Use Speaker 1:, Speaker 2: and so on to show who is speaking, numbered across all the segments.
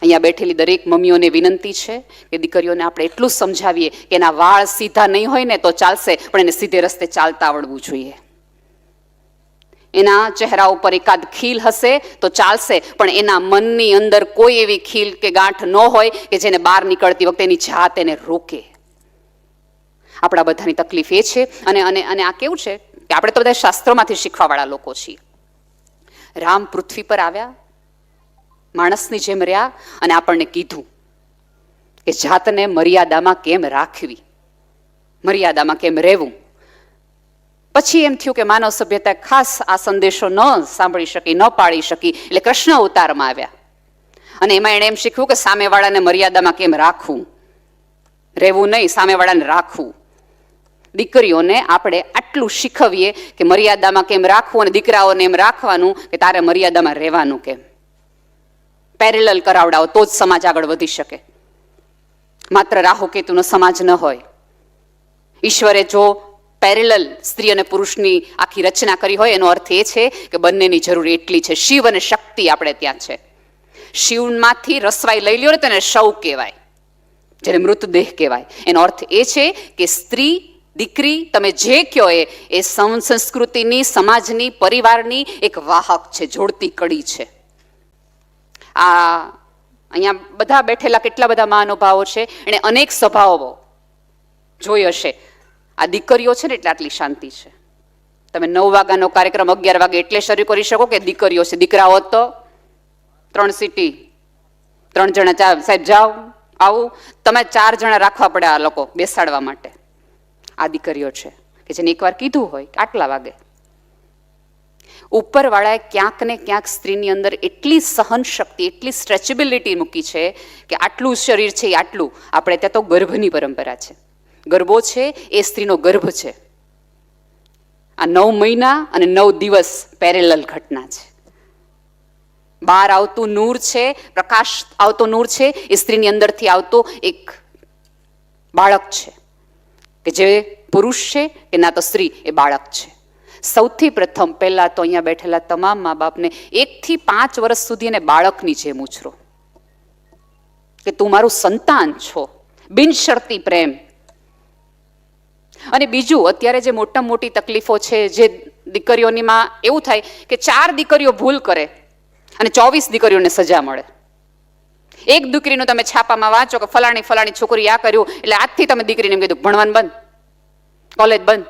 Speaker 1: અહીંયા બેઠેલી દરેક મમ્મીઓને વિનંતી છે કે દીકરીઓને આપણે એટલું સમજાવીએ કે એના વાળ સીધા નહીં હોય ને તો ચાલશે, પણ એને સીધે રસ્તે ચાલતા આવડવું જોઈએ. એના ચહેરા ઉપર એકાદ ખીલ હશે તો ચાલશે, પણ એના મનની અંદર કોઈ એવી ખીલ કે ગાંઠ ન હોય કે જેને બહાર નીકળતી વખતે એની જાત એને રોકે. આપણા બધાની તકલીફ એ છે. અને આ કેવું છે કે આપણે તો બધા શાસ્ત્રોમાંથી શીખવાવાળા લોકો છીએ. રામ પૃથ્વી પર આવ્યા, માણસની જેમ રહ્યા, અને આપણને કીધું કે જાતને મર્યાદામાં કેમ રાખવી, મર્યાદામાં કેમ રહેવું. પછી એમ થયું કે માનવ સભ્યતા ખાસ આ સંદેશો ન સાંભળી શકી, ન પાળી શકી, એટલે કૃષ્ણ અવતારમાં આવ્યા. અને એમાં એણે એમ શીખ્યું કે સામેવાળાને મર્યાદામાં કેમ રાખવું, રહેવું નહીં, સામેવાળાને રાખવું. દીકરીઓને આપણે આટલું શીખવીએ કે મર્યાદામાં કેમ રાખવું, અને દીકરાઓને એમ રાખવાનું કે તારે મર્યાદામાં રહેવાનું કેમ. પેરેલલ કરાવડાવો તો જ સમાજ આગળ વધી શકે. માત્ર રાહુ કેતુનો સમાજ ન હોય. ઈશ્વરે જો પેરેલલ સ્ત્રી અને પુરુષની આખી રચના કરી હોય એનો અર્થ એ છે કે બંનેની જરૂર એટલી છે. શિવ અને શક્તિ આપણે ત્યાં છે. શિવમાંથી રસવાઈ લઈ લ્યો ને તેને શવ કહેવાય, જેને મૃતદેહ કહેવાય. એનો અર્થ એ છે કે સ્ત્રી, દીકરી, તમે જે કહો એ સંસ્કૃતિની, સમાજની, પરિવારની એક વાહક છે, જોડતી કડી છે. આ અહીંયા બધા બેઠેલા કેટલા બધા મહાનુભાવો છે, એણે અનેક સભાઓ જોઈ હશે. આ દીકરીઓ છે ને એટલે આટલી શાંતિ છે. તમે 9 વાગ્યાનો કાર્યક્રમ 11 વાગે એટલે શરૂ કરી શકો કે દીકરીઓ છે. દીકરાઓ તો 3 સીટી, 3 જણા સાહેબ જાઓ આવું, તમે 4 જણા રાખવા પડે આ લોકો બેસાડવા માટે. આ દીકરીઓ છે કે જેને એકવાર કીધું હોય કે આટલા વાગે. ઉપરવાળાએ ક્યાંક ને ક્યાંક સ્ત્રીની અંદર એટલી સહન શક્તિ, એટલી સ્ટ્રેચેબિલિટી મૂકી છે કે આટલું શરીર છે એ આટલું. આપણે ત્યાં તો ગર્ભની પરંપરા છે. ગર્ભો છે એ સ્ત્રીનો ગર્ભ છે. આ 9 મહિના અને 9 દિવસ પેરેલલ ઘટના છે. બહાર આવતું નૂર છે, પ્રકાશ આવતો નૂર છે, એ સ્ત્રીની અંદરથી આવતો એક બાળક છે કે જે પુરુષ છે કે ના તો સ્ત્રી, એ બાળક છે. સૌથી પ્રથમ પહેલા તો અહીંયા બેઠેલા તમામ મા બાપને 1 થી 5 વર્ષ સુધી એને બાળકની જેમ ઉછરો કે તું મારું સંતાન છો, બિનશરતી પ્રેમ. અને બીજું, અત્યારે જે મોટી તકલીફો છે, જે દીકરીઓનીમાં એવું થાય કે 4 દીકરીઓ ભૂલ કરે અને 24 દીકરીઓને સજા મળે. એક દીકરીનું તમે છાપામાં વાંચો કે ફલાણી છોકરી આ કર્યું, એટલે આજથી તમે દીકરીને એમ કીધું ભણવાનું બંધ, કોલેજ બંધ,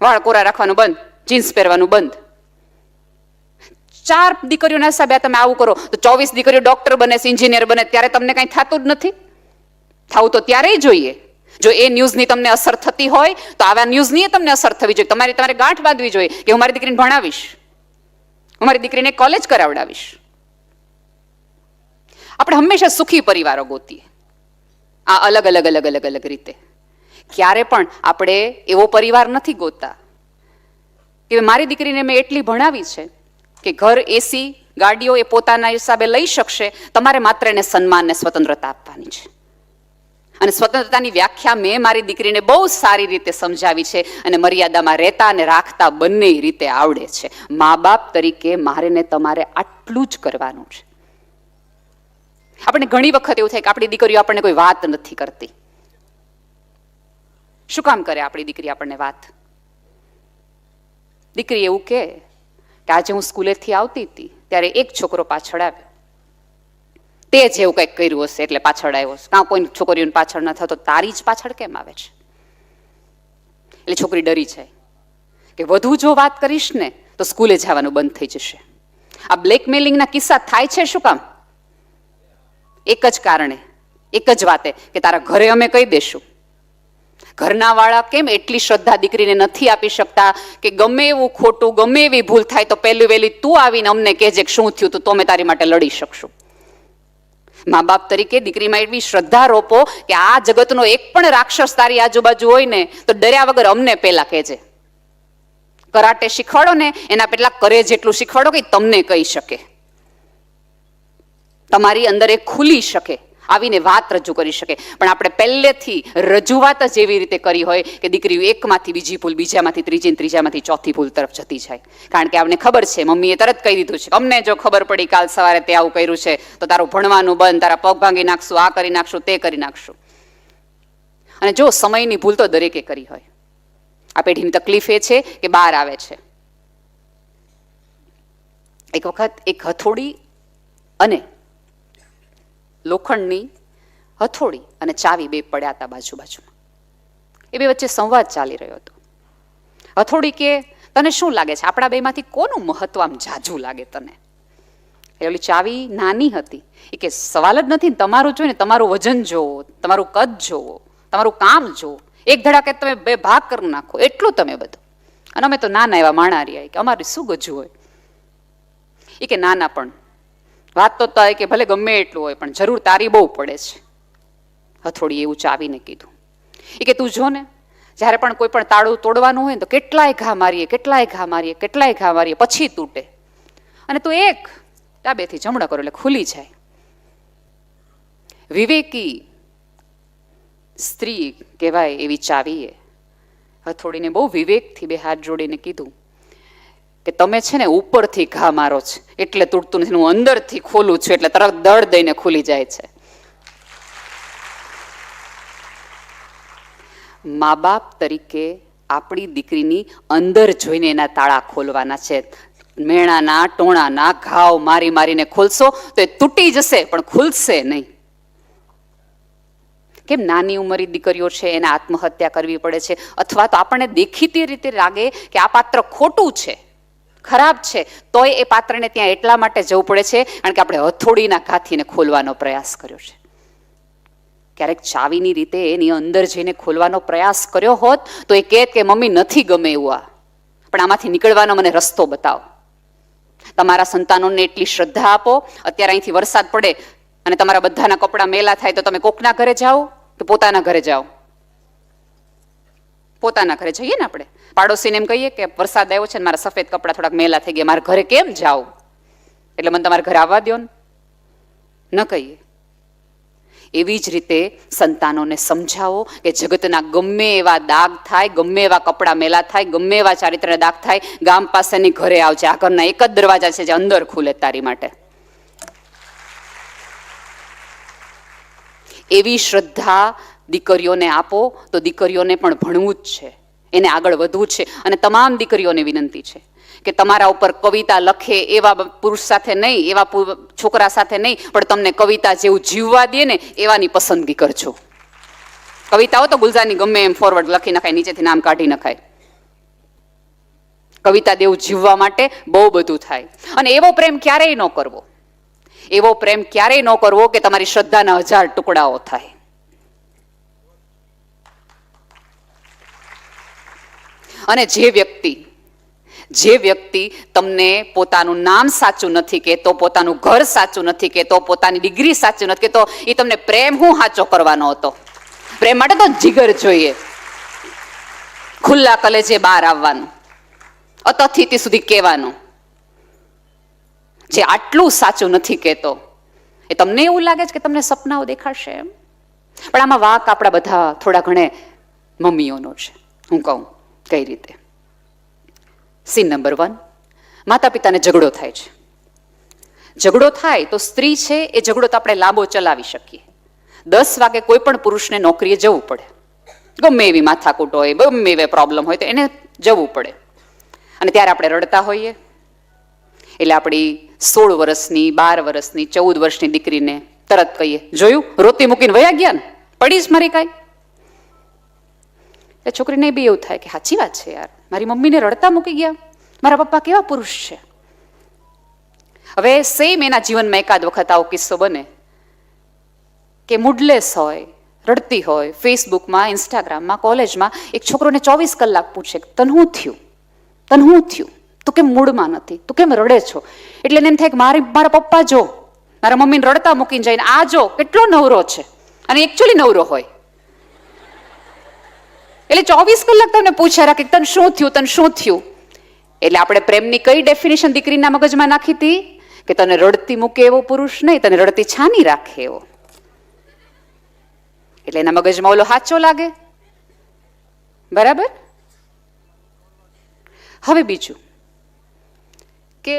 Speaker 1: વાળ કોરા રાખવાનું બંધ, જીન્સ પહેરવાનું બંધ. 4 દીકરીઓના હિસાબે તમે આવું કરો તો 24 દીકરીઓ ડોક્ટર બને, એન્જિનિયર બને, ત્યારે તમને કંઈ થતું જ નથી. થવું તો ત્યારેય જોઈએ. જો એ ન્યૂઝની તમને અસર થતી હોય તો આવા ન્યૂઝની તમને અસર થવી જોઈએ. તમારે ગાંઠ બાંધવી જોઈએ કે હું મારી દીકરીને ભણાવીશ, હું મારી દીકરીને કોલેજ કરાવડાવીશ. આપણે હંમેશા સુખી પરિવારો ગોતીએ, આ અલગ અલગ રીતે. ક્યારે પણ આપણે એવો પરિવાર નથી ગોતતા કે મારી દીકરીને મેં એટલી ભણાવી છે કે ઘર, એસી, ગાડીઓ એ પોતાના હિસાબે લઈ શકશે, તમારે માત્ર એને સન્માન ને સ્વતંત્રતા આપવાની છે. અને સ્વતંત્રતાની વ્યાખ્યા મેં મારી દીકરીને બહુ સારી રીતે સમજાવી છે, અને મર્યાદામાં રહેતા અને રાખતા બંને રીતે આવડે છે. મા બાપ તરીકે મારે ને તમારે આટલું જ કરવાનું છે. આપણે ઘણી વખત એવું થાય કે આપણી દીકરીઓ આપણને કોઈ વાત નથી કરતી. શું કામ કરે આપણી દીકરી આપણને વાત? દીકરી એવું કે આજે હું સ્કૂલેથી આવતી હતી ત્યારે એક છોકરો પાછળ આવ્યો, તે જેવું કંઈક કર્યું હશે એટલે પાછળ આવ્યો. કાં કોઈ છોકરીઓને પાછળ ન થતો, તારી જ પાછળ કેમ આવે છે? એટલે છોકરી ડરી જાય કે વધુ જો વાત કરીશ ને તો સ્કૂલે જવાનું બંધ થઈ જશે. આ બ્લેકમેલિંગના કિસ્સા થાય છે. શું કામ? એક જ કારણે, એક જ વાતે કે તારા ઘરે અમે કહી દેશું. ઘરના વાળા કેમ એટલી શ્રદ્ધા દીકરીને નથી આપી શકતા કે ગમે એવું ખોટું, ગમે એવી ભૂલ થાય તો પહેલી વહેલી તું આવીને અમને કહેજે કે શું થયું, તો અમે તારી માટે લડી શકશું. મા બાપ તરીકે દીકરીમાં એટલી શ્રદ્ધા રોપો કે આ જગતનો એક પણ રાક્ષસ તારી આજુબાજુ હોય ને તો ડર્યા વગર અમને પહેલા કહેજે. કરાટે શીખવાડો ને એના પેલા કરે જેટલું શીખવાડો કે તમને કહી શકે, તમારી અંદર એ ખુલી શકે. આવીને વાત રજૂ કરી શકે. પણ આપણે પહેલેથી રજૂઆત જ એવી રીતે કરી હોય કે દીકરીઓ એકમાંથી બીજી ભૂલ, બીજામાંથી ત્રીજી, ત્રીજામાંથી ચોથી ભૂલ તરફ જતી જાય. કારણ કે આપણને ખબર છે, મમ્મીએ તરત કહી દીધું છે, અમને જો ખબર પડી કાલ સવારે તે આવું કર્યું છે તો તારું ભણવાનું બંધ, તારા પગ ભાંગી નાખશું, આ કરી નાખશું, તે કરી નાખશું. અને જો સમયની ભૂલ તો દરેકે કરી હોય. આ પેઢીની તકલીફ એ છે કે બહાર આવે છે. એક વખત એક હથોડી અને લોખંડની હથોડી અને ચાવી બે પડ્યા હતા બાજુમાં. એ બે વચ્ચે સંવાદ ચાલી રહ્યો હતો. હથોડી કે, તને શું લાગે છે, આપણા બેમાંથી કોનું મહત્વ આમ જાજુ લાગે તને? એ ઓલી ચાવી નાની હતી. એ કે સવાલ જ નથી, તમારું જોઈને તમારું વજન જોવો, તમારું કદ જોવો, તમારું કામ જોવો, એક ધડાકે તમે બે ભાગ કરી નાખો, એટલું તમે બધું. અને અમે તો નાના એવા માણારી કે અમારી શું ગજુ હોય. એ કે નાના પણ વાત તો થાય કે ભલે ગમે એટલું હોય પણ જરૂર તારી બહુ પડે છે. હથોડી એવું ચાવીને કીધું. એ કે તું જો ને, જ્યારે પણ કોઈ પણ તાળું તોડવાનું હોય ને તો કેટલાય ઘા મારીએ, કેટલાય ઘા મારીએ, કેટલાય ઘા મારીએ, પછી તૂટે. અને તું એક ડાબેથી જમણા કરો એટલે ખુલી જાય. વિવેકી સ્ત્રી કહેવાય એવી ચાવીએ હથોડીને બહુ વિવેકથી બે હાથ જોડીને કીધું કે તમે છે ને ઉપરથી ઘા મારો છે એટલે તૂટતું નથી, હું અંદરથી ખોલું છું એટલે તરત દળ દઈને ખુલી જાય છે. મા બાપ તરીકે આપણી દીકરીની અંદર જોઈને એના તાળા ખોલવાના છે. મેણાના ટોણાના ઘાવ મારી મારીને ખોલશો તો એ તૂટી જશે પણ ખુલશે નહીં. કેમ નાની ઉંમરી દીકરીઓ છે એને આત્મહત્યા કરવી પડે છે, અથવા તો આપણને દેખીતી રીતે લાગે કે આ પાત્ર ખોટું છે, ખરાબ છે, તોય એ પાત્રને ત્યાં એટલા માટે જવું પડે છે કારણ કે આપણે હથોડીના ઘાથીને ખોલવાનો પ્રયાસ કર્યો છે. ક્યારેક ચાવીની રીતે એની અંદર જઈને ખોલવાનો પ્રયાસ કર્યો હોત તો એ કહે કે મમ્મી નથી ગમે એવું આ, પણ આમાંથી નીકળવાનો મને રસ્તો બતાવો. તમારા સંતાનોને એટલી શ્રદ્ધા આપો. અત્યારે અહીંથી વરસાદ પડે અને તમારા બધાના કપડાં મેલા થાય તો તમે કોકના ઘરે જાઓ કે પોતાના ઘરે જાઓ? પોતાના ઘરે જઈએ ને આપણે. પાડોશીને એમ કહીએ કે વરસાદ આવ્યો છે ને મારા સફેદ કપડાં થોડાક મેલા થઈ ગયા, મારા ઘરે કેમ જાઓ, એટલે મને તમારા ઘરે આવવા દો ને, ન કહીએ. એવી જ રીતે સંતાનોને સમજાવો કે જગતના ગમે એવા દાગ થાય, ગમે એવા કપડાં મેલા થાય, ગમે એવા ચારિત્ર્યના દાગ થાય, ગામ પાસેની ઘરે આવજે, આ ઘરના એક જ દરવાજા છે જે અંદર ખુલે તારી માટે. એવી શ્રદ્ધા દીકરીઓને આપો તો દીકરીઓને પણ ભણવું જ છે, એને આગળ વધવું છે. અને તમામ દીકરીઓને વિનંતી છે કે તમારા ઉપર કવિતા લખે એવા પુરુષ સાથે નહીં, એવા છોકરા સાથે નહીં, પણ તમને કવિતા જેવું જીવવા દે ને એવાની પસંદગી કરજો. કવિતાઓ તો ગુલજારની ગમે એમ ફોરવર્ડ લખી નખાય, નીચેથી નામ કાઢી નખાય. કવિતા દેવું જીવવા માટે બહુ બધું થાય. અને એવો પ્રેમ ક્યારેય ન કરવો, એવો પ્રેમ ક્યારેય ન કરવો કે તમારી શ્રદ્ધાના 1000 ટુકડાઓ થાય. અને જે વ્યક્તિ તમને પોતાનું નામ સાચું નથી કહેતો, પોતાનું ઘર સાચું નથી કહેતો, પોતાની ડિગ્રી સાચું નથી કહેતો, એ તમને પ્રેમ હું સાચો કરવાનો હતો? પ્રેમ માટે તો જીગર જોઈએ, ખુલ્લા કલેજે બહાર આવવાનું, અતથિતિ સુધી કહેવાનું. જે આટલું સાચું નથી કહેતો એ તમને એવું લાગે છે કે તમને સપનાઓ દેખાડશે એમ, પણ આમાં વાક આપણા બધા થોડા ઘણે મમ્મીઓનો છે. હું કહું કઈ રીતે. સીન નંબર 1, માતા પિતાને ઝઘડો થાય છે. ઝઘડો થાય તો સ્ત્રી છે એ ઝઘડો તો આપણે લાંબો ચલાવી શકીએ. 10 વાગે કોઈ પણ પુરુષને નોકરીએ જવું પડે, ગમે એવી માથાકૂટ હોય, ગમે એવી પ્રોબ્લેમ હોય તો એને જવું પડે. અને ત્યારે આપણે રડતા હોઈએ. એટલે આપણી 16 વર્ષની, 12 વર્ષની, 14 વર્ષની દીકરીને તરત કહીએ, જોયું રોતી મૂકીને વયા ગયા ને, પડીશ મારી કાંઈ. એ છોકરીને બી એવું થાય કે સાચી વાત છે યાર, મારી મમ્મીને રડતા મૂકી ગયા, મારા પપ્પા કેવા પુરુષ છે. હવે સેમ એના જીવનમાં એકાદ વખત આવો કિસ્સો બને કે મૂડલેસ હોય, રડતી હોય, ફેસબુકમાં, ઇન્સ્ટાગ્રામમાં, કોલેજમાં એક છોકરોને 24 કલાક પૂછે તને શું થયું, તને શું થયું, તું કેમ મૂડમાં નથી, તું કેમ રડે છો? એટલે એને એમ થાય કે મારા પપ્પા જો મારા મમ્મીને રડતા મૂકીને જઈને આ જો કેટલો નવરો છે, અને એકચ્યુઅલી નવરો હોય. એટલે 24 કલાક તમને પૂછ્યા રાખે તને શું થયું, તને શું થયું. એટલે આપણે પ્રેમની કઈ ડેફિનેશન દીકરીના મગજમાં નાખી હતી કે તને રડતી મૂકે એવો પુરુષ નહીં, તને રડતી છાની રાખે એવો. એટલે એના મગજમાં ઓલો સાચો લાગે, બરાબર. હવે બીજું કે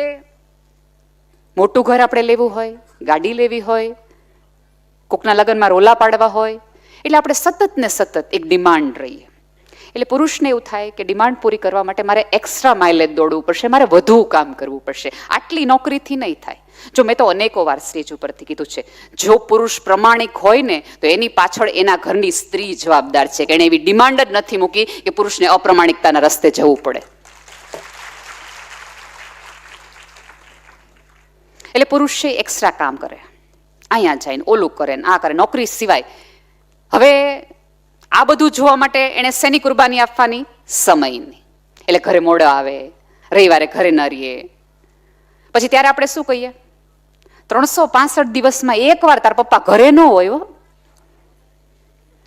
Speaker 1: મોટું ઘર આપણે લેવું હોય, ગાડી લેવી હોય, કોકના લગ્નમાં રોલા પાડવા હોય, એટલે આપણે સતત ને સતત એક ડિમાન્ડ રહીએ. એટલે પુરુષને એવું થાય કે ડિમાન્ડ પૂરી કરવા માટે મારે એક્સ્ટ્રા માઇલેજ દોડવું પડશે, મારે વધુ કામ કરવું પડશે. આટલી નોકરીથી નહીં થાય. જો મેં તો અનેકો વાર સ્ટેજ ઉપરથી કીધું છે, જો પુરુષ પ્રમાણિક હોય ને તો એની પાછળ એના ઘરની સ્ત્રી જવાબદાર છે, કે એને એવી ડિમાન્ડ જ નથી મૂકી કે પુરુષને અપ્રમાણિકતાના રસ્તે જવું પડે. એટલે પુરુષ છે એક્સ્ટ્રા કામ કરે, અહીંયા જઈને ઓલું કરે ને આ કરે, નોકરી સિવાય. હવે આ બધું જોવા માટે એને શેની કુરબાની આપવાની? સમયની. એટલે ઘરે મોડો આવે, રવિવારે ઘરે ન રહીએ. પછી ત્યારે આપણે શું કહીએ? 365 દિવસમાં એકવાર તાર પપ્પા ઘરે ન હોય હો,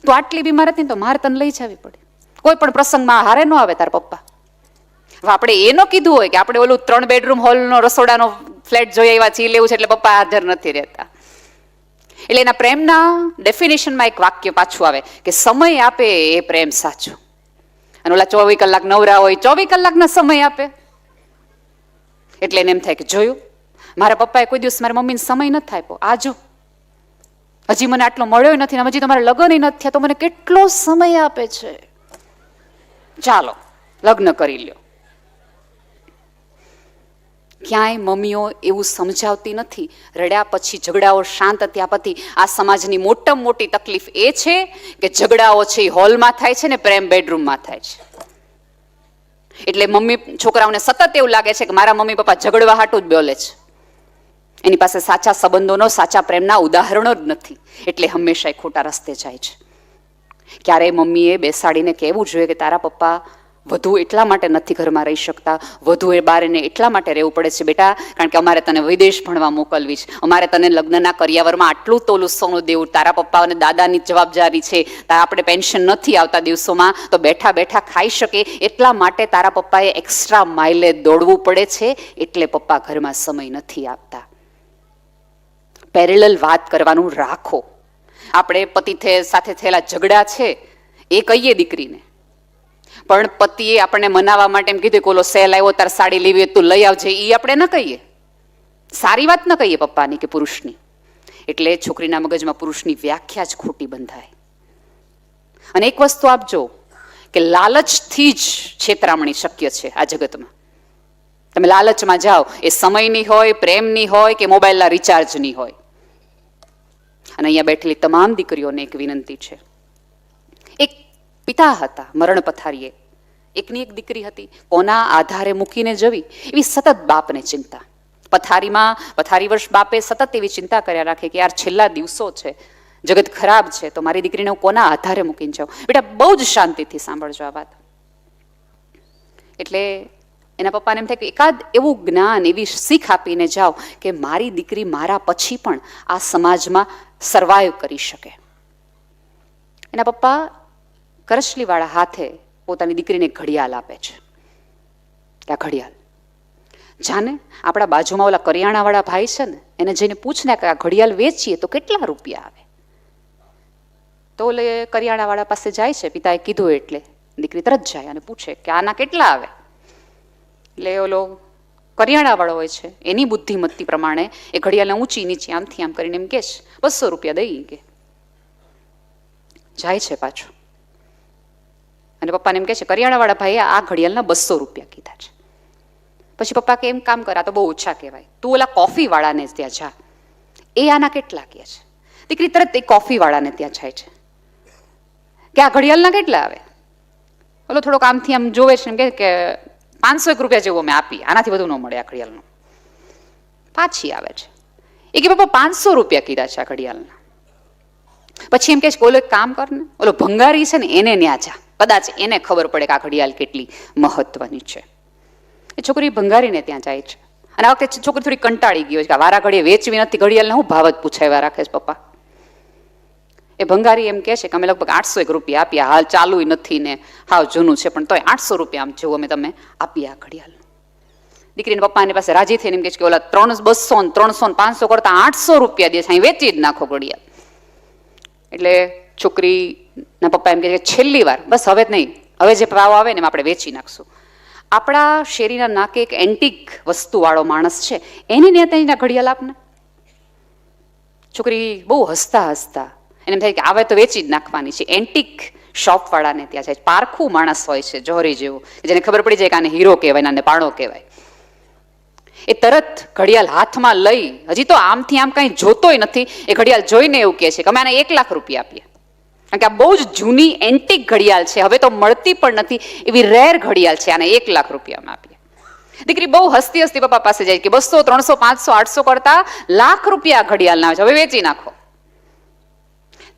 Speaker 1: તો આટલી બીમાર હતી ને તો મારે તને લઈ જવી પડે. કોઈ પણ પ્રસંગમાં હારે ન આવે તાર પપ્પા. આપણે એ ન કીધું હોય કે આપણે ઓલું 3 બેડરૂમ હોલનો રસોડાનો ફ્લેટ જોઈ આવ્યા છીએ, લેવું છે એટલે પપ્પા હાજર નથી રહેતા. એટલે એના પ્રેમના ડેફિનેશનમાં એક વાક્ય પાછું આવે કે સમય આપે એ પ્રેમ સાચો. અને ઓલા 24 કલાક નવરા હોય, 24 કલાકના સમય આપે. એટલે એને એમ થાય કે જોયું, મારા પપ્પાએ કોઈ દિવસ મારા મમ્મીને સમય નથી આપ્યો. આજો હજી મને આટલો મળ્યો નથી, હજી તમારા લગ્ન નથી થયા તો મને કેટલો સમય આપે છે, ચાલો લગ્ન કરી લ્યો. ક્યાંય મમ્મીઓ એવું સમજાવતી નથી. રડ્યા પછી, ઝઘડાઓ શાંત થયા પછી આ સમાજની મોટામાં મોટી તકલીફ એ છે કે ઝઘડાઓ છે એ હોલમાં થાય છે ને પ્રેમ બેડરૂમમાં થાય છે. એટલે મમ્મી છોકરાઓને સતત એવું લાગે છે કે મારા મમ્મી પપ્પા ઝઘડવા હાટું જ બોલે છે. એની પાસે સાચા સંબંધોનો, સાચા પ્રેમના ઉદાહરણો જ નથી. એટલે હંમેશા ખોટા રસ્તે જાય છે. ક્યારેય મમ્મીએ બેસાડીને કહેવું જોઈએ કે તારા પપ્પા વધુ એટલા માટે નથી ઘરમાં રહી શકતા, વધુ એ બહાર એને એટલા માટે રહેવું પડે છે બેટા, કારણ કે અમારે તને વિદેશ ભણવા મોકલવી છે, અમારે તને લગ્નના કરિયાવરમાં આટલું તોલું સોનું દેવું, તારા પપ્પા અને દાદાની જવાબદારી છે, આપણે પેન્શન નથી આવતા દિવસોમાં તો બેઠા બેઠા ખાઈ શકે, એટલા માટે તારા પપ્પાએ એક્સ્ટ્રા માઇલે દોડવું પડે છે, એટલે પપ્પા ઘરમાં સમય નથી આપતા. પેરેલલ વાત કરવાનું રાખો. આપણે પતિ સાથે થયેલા ઝઘડા છે એ કહીએ દીકરીને, પણ પતિએ આપણને મનાવવા માટે એમ કીધું કે ઓલો સેલ આવ્યો તાર સાડી લેવી તું લઈ આવજે, એ આપણે ન કહીએ. સારી વાત ન કહીએ પપ્પાની કે પુરુષની. એટલે છોકરીના મગજમાં પુરુષની વ્યાખ્યા જ ખોટી બંધાય. અને એક વસ્તુ આપજો કે લાલચથી જ છેતરામણી શક્ય છે આ જગતમાં. તમે લાલચમાં જાઓ, એ સમયની હોય, પ્રેમની હોય કે મોબાઈલના રિચાર્જની હોય. અને અહીંયા બેઠેલી તમામ દીકરીઓને એક વિનંતી છે. એક પિતા હતા મરણ પથારીએ, એકની એક દીકરી હતી, કોના આધારે મૂકીને જવી એવી સતત બાપને ચિંતા. પથારી વર્ષ બાપે સતત એવી ચિંતા કર્યા રાખે કે યાર છેલ્લા દિવસો છે, જગત ખરાબ છે, તો મારી દીકરીને હું કોના આધારે મૂકીને જાઉં. બેટા બહુ જ શાંતિથી સાંભળજો આ વાત. એટલે એના પપ્પાને એમ થાય કે એકાદ એવું જ્ઞાન, એવી શીખ આપીને જાઓ કે મારી દીકરી મારા પછી પણ આ સમાજમાં સર્વાઈવ કરી શકે. એના પપ્પા કરચલીવાળા હાથે પોતાની દીકરીને ઘડિયાળ આપે છે. કે આ ઘડિયાળ જાને, આપણા બાજુમાં ઓલા કરિયાણાવાળા ભાઈ છે ને, એને જઈને પૂછને કે આ ઘડિયાળ વેચીએ તો કેટલા રૂપિયા આવે. તો ઓલે કરિયાણાવાળા પાસે જાય છે, પિતાએ કીધું એટલે દીકરી તરત જાય અને પૂછે કે આના કેટલા આવે. એટલે ઓલો કરિયાણાવાળો હોય છે, એની બુદ્ધિમત્તી પ્રમાણે એ ઘડિયાળને ઊંચી નીચે આમથી આમ કરીને એમ કે છે 200 રૂપિયા દઈ કે જાય છે પાછો. અને પપ્પાને એમ કહે છે કરિયાણાવાળા ભાઈએ આ ઘડિયાળના 200 રૂપિયા કીધા છે. પછી પપ્પા કે એમ કામ કર, આ તો બહુ ઓછા કહેવાય, તું ઓલા કોફીવાળાને ત્યાં જા, એ આના કેટલા કહે છે. દીકરી તરત એ કોફીવાળાને ત્યાં જાય છે કે આ ઘડિયાળના કેટલા આવે. ઓલો થોડોક આમથી આમ જોવે છે, એમ કે 501 રૂપિયા જેવો મેં આપી, આનાથી બધું ન મળે આ ઘડિયાળનું. પાછી આવે છે, એ કે પપ્પા 500 રૂપિયા કીધા છે આ ઘડિયાળના. પછી એમ કહે છે કે ઓલો એક કામ કર ને, ઓલો ભંગારી છે ને એને ન્યા જા, કદાચ એને ખબર પડે કે આ ઘડિયાળ કેટલી મહત્વની છે. એ છોકરી ભંગારીને ત્યાં જાય છે. અને આ વખતે છોકરી થોડી કંટાળી ગઈ હોય કે વારા ઘડીએ વેચવી નથી ઘડિયાળને, હું ભાવ જ પૂછાવ્યા રાખે છે પપ્પા. એ ભંગારી એમ કહે છે કે અમે લગભગ 801 રૂપિયા આપ્યા, હાલ ચાલુ નથી ને હાવ જૂનું છે, પણ તોય 800 રૂપિયા આમ જેવું અમે તમે આપ્યા ઘડિયાળ. દીકરીને પપ્પાની પાસે રાજી થઈને એમ કહે છે કે ઓલા 200 300 500 કરતા 800 રૂપિયા દે છે, અહીં વેચી જ નાખો ઘડિયાળ. એટલે છોકરીના પપ્પા એમ કહે કે છેલ્લી વાર, બસ હવે જ નહીં, હવે જે ભાવ આવે ને એમાં આપણે વેચી નાખશું. આપણા શેરીના નાકે એક એન્ટિક વસ્તુવાળો માણસ છે, એની ને તેના ઘડિયાળ આપને. છોકરી બહુ હસતા હસતા એને એમ થાય કે આવે તો વેચી જ નાખવાની છે. એન્ટિક શોપવાળાને ત્યાં જાય, પારખું માણસ હોય છે જોહરી જેવું, જેને ખબર પડી જાય કે આને હીરો કહેવાય, આને પાણો કહેવાય. એ તરત ઘડિયાળ હાથમાં લઈ, હજી તો આમથી આમ કાંઈ જોતોય નથી, એ ઘડિયાળ જોઈને એવું કહે છે કે અમે આને 1 લાખ રૂપિયા આપીએ. કારણ કે આ બહુ જ જૂની એન્ટિક ઘડિયાળ છે, હવે તો મળતી પણ નથી, એવી રેર ઘડિયાળ છે, આને 1 લાખ રૂપિયામાં આપીએ. દીકરી બહુ હસતી હસતી પપ્પા પાસે જાય કે 200, 300, 500, 800 કરતા લાખ રૂપિયા ઘડિયાળ ના આવે છે, હવે વેચી નાખો.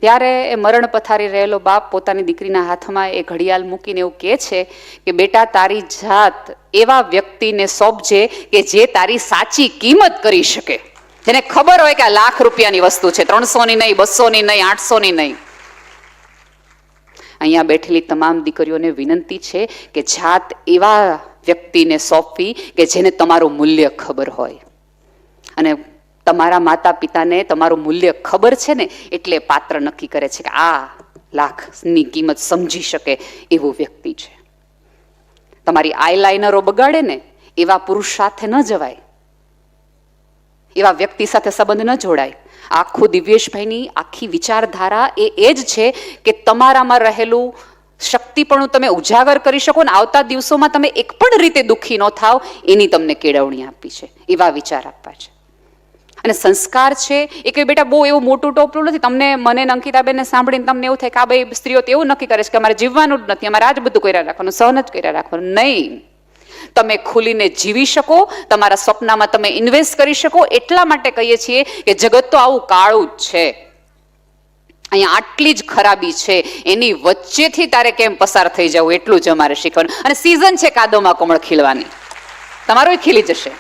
Speaker 1: ત્યારે એ મરણ પથારી રહેલો બાપ પોતાની દીકરીના હાથમાં એ ઘડિયાળ મૂકીને એવું કહે છે કે બેટા, તારી જાત એવા વ્યક્તિને સોંપજે કે જે તારી સાચી કિંમત કરી શકે, જેને ખબર હોય કે આ લાખ રૂપિયાની વસ્તુ છે, 300ની નહીં, 200ની નહીં, 800ની નહીં. અહીંયા બેઠેલી તમામ દીકરીઓને વિનંતી છે કે જાત એવા વ્યક્તિને સોંપવી કે જેને તમારું મૂલ્ય ખબર હોય. અને તમારા માતા પિતાને તમારું મૂલ્ય ખબર છે ને, એટલે પાત્ર નક્કી કરે છે કે આ લાખની કિંમત સમજી શકે એવું વ્યક્તિ છે. તમારી આઈલાઇનરો બગાડે ને એવા પુરુષ સાથે ન જવાય, એવા વ્યક્તિ સાથે સંબંધ ન જોડાય. આખું દિવ્યેશભાઈની આખી વિચારધારા એ જ છે કે તમારામાં રહેલું શક્તિપણું તમે ઉજાગર કરી શકો ને આવતા દિવસોમાં તમે એક પણ રીતે દુઃખી ન થાવ, એની તમને કેળવણી આપી છે, એવા વિચાર આપવા છે. અને સંસ્કાર છે એ કંઈ બેટા બહુ એવું મોટું ટોપલું નથી. તમને, મને અંકિતાબેનને સાંભળીને તમને એવું થાય કે આ બે સ્ત્રીઓ તો એવું નક્કી કરે છે કે અમારે જીવવાનું જ નથી, અમારે આ જ બધું કર્યા રાખવાનું, સહન જ કર્યા રાખવાનું. નહીં, તમે ખુલીને જીવી શકો, તમારા સપનામાં તમે ઇન્વેસ્ટ કરી શકો. એટલા માટે કહીએ છીએ કે જગત તો આવું કાળું જ છે, અહીંયા આટલી જ ખરાબી છે, એની વચ્ચેથી તારે કેમ પસાર થઈ જવું એટલું જ અમારે શીખવાનું. અને સિઝન છે કાદવમાં કમળ ખીલવાની, તમારોય ખીલી જશે.